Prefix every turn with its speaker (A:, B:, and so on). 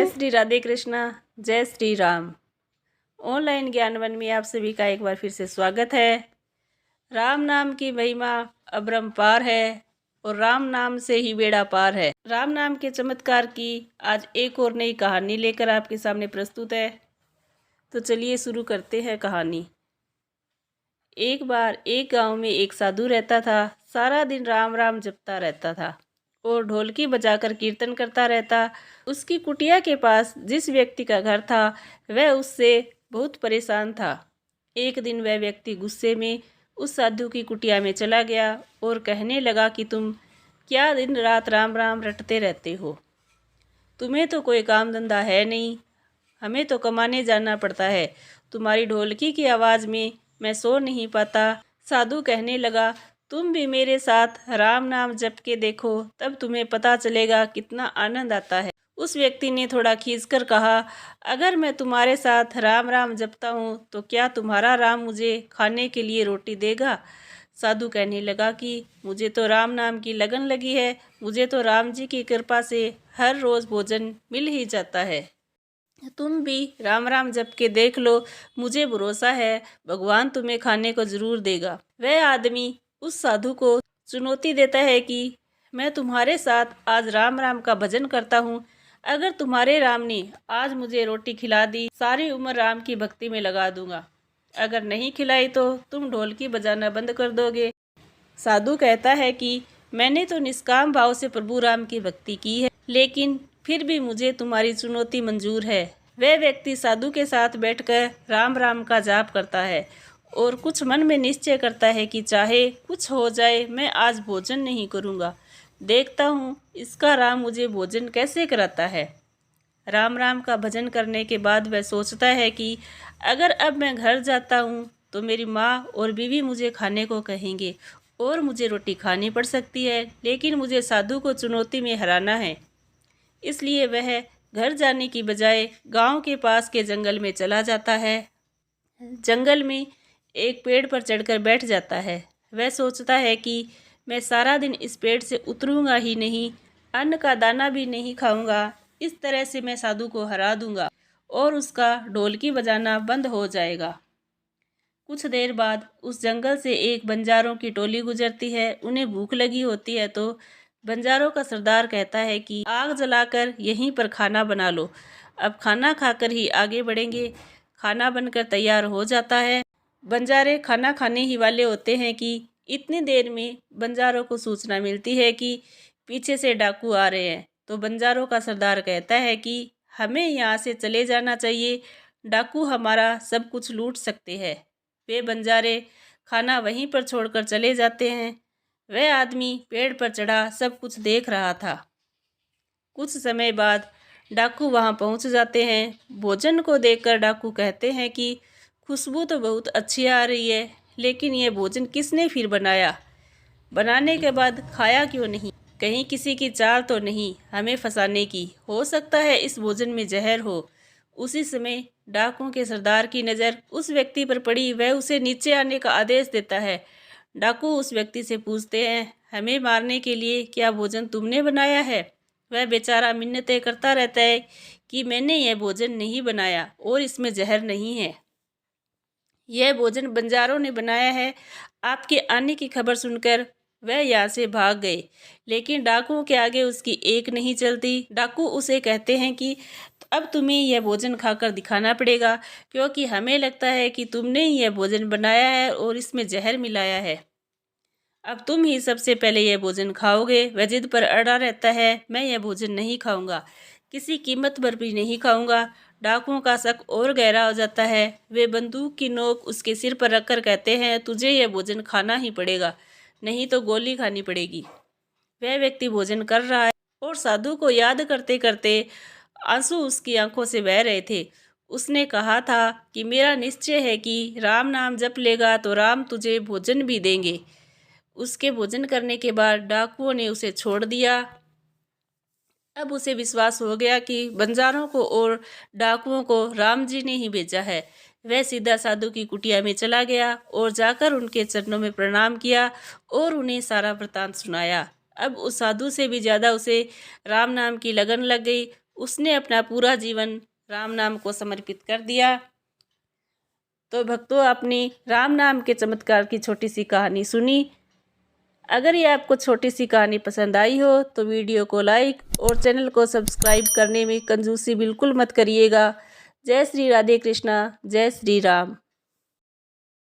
A: जय श्री राधे कृष्णा, जय श्री राम। ऑनलाइन ज्ञान वन में आप सभी का एक बार फिर से स्वागत है। राम नाम की महिमा अपरंपार है और राम नाम से ही बेड़ा पार है। राम नाम के चमत्कार की आज एक और नई कहानी लेकर आपके सामने प्रस्तुत है। तो चलिए शुरू करते हैं कहानी। एक बार एक गांव में एक साधु रहता था। सारा दिन राम राम जपता रहता था और ढोलकी बजाकर कीर्तन करता रहता। उसकी कुटिया के पास जिस व्यक्ति का घर था वह उससे बहुत परेशान था। एक दिन वह व्यक्ति गुस्से में उस साधु की कुटिया में चला गया और कहने लगा कि तुम क्या दिन रात राम राम रटते रहते हो? तुम्हें तो कोई काम धंधा है नहीं, हमें तो कमाने जाना पड़ता है। तुम्हारी ढोलकी की आवाज़ में मैं सो नहीं पाता। साधु कहने लगा, तुम भी मेरे साथ राम नाम जप के देखो, तब तुम्हें पता चलेगा कितना आनंद आता है। उस व्यक्ति ने थोड़ा खींचकर कहा, अगर मैं तुम्हारे साथ राम राम जपता हूँ तो क्या तुम्हारा राम मुझे खाने के लिए रोटी देगा? साधु कहने लगा कि मुझे तो राम नाम की लगन लगी है, मुझे तो राम जी की कृपा से हर रोज़ भोजन मिल ही जाता है। तुम भी राम राम जप के देख लो, मुझे भरोसा है भगवान तुम्हें खाने को जरूर देगा। वह आदमी उस साधु को चुनौती देता है कि मैं तुम्हारे साथ आज राम राम का भजन करता हूँ। अगर तुम्हारे राम ने आज मुझे रोटी खिला दी, सारी उम्र राम की भक्ति में लगा दूंगा। अगर नहीं खिलाई तो तुम ढोलकी बजाना बंद कर दोगे। साधु कहता है कि मैंने तो निष्काम भाव से प्रभु राम की भक्ति की है, लेकिन फिर भी मुझे तुम्हारी चुनौती मंजूर है। वह व्यक्ति साधु के साथ बैठकर राम राम का जाप करता है और कुछ मन में निश्चय करता है कि चाहे कुछ हो जाए मैं आज भोजन नहीं करूँगा। देखता हूँ इसका राम मुझे भोजन कैसे कराता है। राम राम का भजन करने के बाद वह सोचता है कि अगर अब मैं घर जाता हूँ तो मेरी माँ और बीवी मुझे खाने को कहेंगे और मुझे रोटी खानी पड़ सकती है, लेकिन मुझे साधु को चुनौती में हराना है। इसलिए वह घर जाने की बजाय गांव के पास के जंगल में चला जाता है। जंगल में एक पेड़ पर चढ़कर बैठ जाता है। वह सोचता है कि मैं सारा दिन इस पेड़ से उतरूंगा ही नहीं, अन्न का दाना भी नहीं खाऊंगा। इस तरह से मैं साधु को हरा दूंगा और उसका ढोलकी बजाना बंद हो जाएगा। कुछ देर बाद उस जंगल से एक बंजारों की टोली गुजरती है। उन्हें भूख लगी होती है तो बंजारों का सरदार कहता है कि आग जलाकर यहीं पर खाना बना लो, अब खाना खाकर ही आगे बढ़ेंगे। खाना बनकर तैयार हो जाता है। बंजारे खाना खाने ही वाले होते हैं कि इतनी देर में बंजारों को सूचना मिलती है कि पीछे से डाकू आ रहे हैं। तो बंजारों का सरदार कहता है कि हमें यहाँ से चले जाना चाहिए, डाकू हमारा सब कुछ लूट सकते हैं। वे बंजारे खाना वहीं पर छोड़कर चले जाते हैं। वह आदमी पेड़ पर चढ़ा सब कुछ देख रहा था। कुछ समय बाद डाकू वहां पहुंच जाते हैं। भोजन को देखकर डाकू कहते हैं कि खुशबू तो बहुत अच्छी आ रही है, लेकिन यह भोजन किसने फिर बनाया? बनाने के बाद खाया क्यों नहीं? कहीं किसी की चाल तो नहीं हमें फंसाने की? हो सकता है इस भोजन में जहर हो। उसी समय डाकुओं के सरदार की नज़र उस व्यक्ति पर पड़ी। वह उसे नीचे आने का आदेश देता है। डाकू उस व्यक्ति से पूछते हैं, हमें मारने के लिए क्या भोजन तुमने बनाया है? वह बेचारा मिन्नतें करता रहता है कि मैंने यह भोजन नहीं बनाया और इसमें जहर नहीं है, यह भोजन बंजारों ने बनाया है। आपके आने की खबर सुनकर वह यहाँ से भाग गए, लेकिन डाकुओं के आगे उसकी एक नहीं चलती। डाकू उसे कहते हैं कि अब तुम्हें यह भोजन खाकर दिखाना पड़ेगा, क्योंकि हमें लगता है कि तुमने यह भोजन बनाया है और इसमें जहर मिलाया है। अब तुम ही सबसे पहले यह भोजन खाओगे। वह जिद पर अड़ा रहता है, मैं यह भोजन नहीं खाऊंगा, किसी कीमत पर भी नहीं खाऊंगा। डाकुओं का शक और गहरा हो जाता है। वे बंदूक की नोक उसके सिर पर रखकर कहते हैं, तुझे यह भोजन खाना ही पड़ेगा, नहीं तो गोली खानी पड़ेगी। वह व्यक्ति भोजन कर रहा है और साधु को याद करते करते आंसू उसकी आंखों से बह रहे थे। उसने कहा था कि मेरा निश्चय है कि राम नाम जप लेगा तो राम तुझे भोजन भी देंगे। उसके भोजन करने के बाद डाकुओं ने उसे छोड़ दिया। अब उसे विश्वास हो गया कि बंजारों को और डाकुओं को राम जी ने ही भेजा है। वह सीधा साधु की कुटिया में चला गया और जाकर उनके चरणों में प्रणाम किया और उन्हें सारा वृतांत सुनाया। अब उस साधु से भी ज़्यादा उसे राम नाम की लगन लग गई। उसने अपना पूरा जीवन राम नाम को समर्पित कर दिया। तो भक्तों, अपनी राम नाम के चमत्कार की छोटी सी कहानी सुनी। अगर ये आपको छोटी सी कहानी पसंद आई हो तो वीडियो को लाइक और चैनल को सब्सक्राइब करने में कंजूसी बिल्कुल मत करिएगा। जय श्री राधे कृष्णा, जय श्री राम।